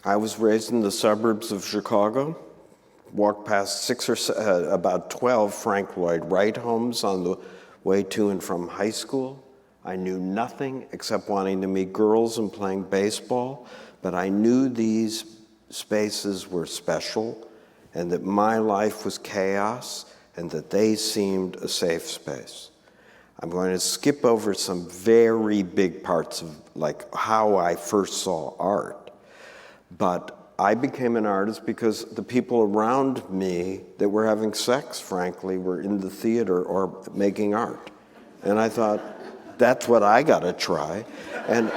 I was raised in the suburbs of Chicago, walked past about 12 Frank Lloyd Wright homes on the way to and from high school. I knew nothing except wanting to meet girls and playing baseball, but I knew these spaces were special and that my life was chaos and that they seemed a safe space. I'm going to skip over some very big parts of like how I first saw art, but I became an artist because the people around me that were having sex, frankly, were in the theater or making art. And I thought, that's what I gotta try. And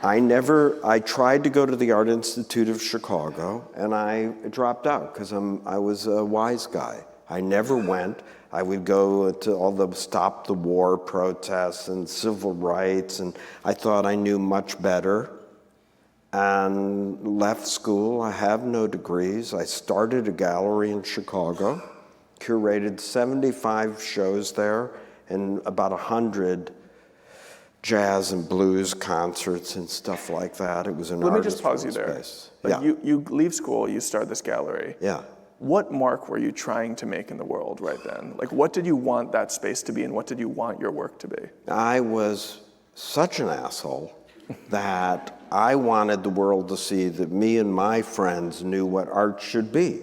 I tried to go to the Art Institute of Chicago, and I dropped out because I was a wise guy. I never went. I would go to all the Stop the War protests and civil rights, and I thought I knew much better. And left school. I have no degrees. I started a gallery in Chicago, curated 75 shows there, and about 100 jazz and blues concerts and stuff like that. It was an Let me just pause you there. Like yeah. You leave school, you start this gallery. Yeah. What mark were you trying to make in the world right then? Like, what did you want that space to be, and what did you want your work to be? I was such an asshole that I wanted the world to see that me and my friends knew what art should be.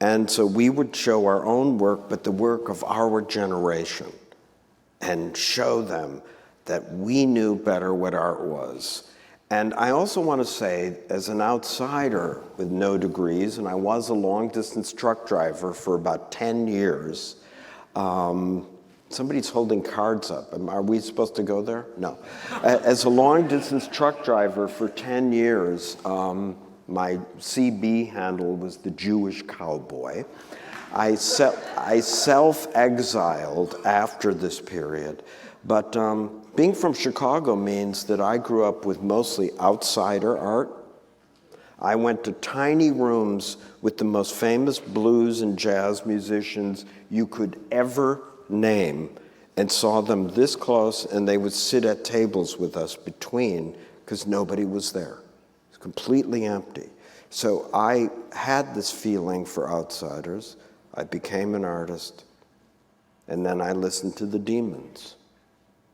And so we would show our own work, but the work of our generation, and show them that we knew better what art was. And I also want to say, as an outsider with no degrees, and I was a long-distance truck driver for about 10 years, somebody's holding cards up. Are we supposed to go there? No. As a long-distance truck driver for 10 years, my CB handle was the Jewish cowboy. I self-exiled after this period, but being from Chicago means that I grew up with mostly outsider art. I went to tiny rooms with the most famous blues and jazz musicians you could ever name and saw them this close, and they would sit at tables with us between because nobody was there. It was completely empty. So I had this feeling for outsiders. I became an artist, and then I listened to the demons.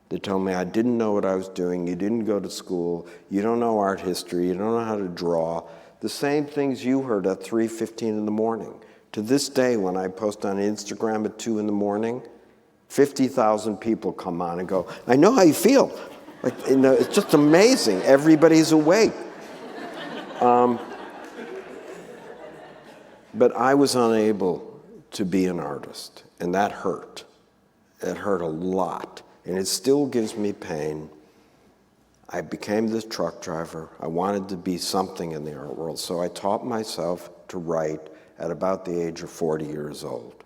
They told me I didn't know what I was doing, you didn't go to school, you don't know art history, you don't know how to draw. The same things you heard at 3:15 in the morning. To this day, when I post on Instagram at 2 in the morning, 50,000 people come on and go, I know how you feel. Like, you know, it's just amazing. Everybody's awake. But I was unable to be an artist, and that hurt. It hurt a lot, and it still gives me pain. I became this truck driver. I wanted to be something in the art world, so I taught myself to write at about the age of 40 years old.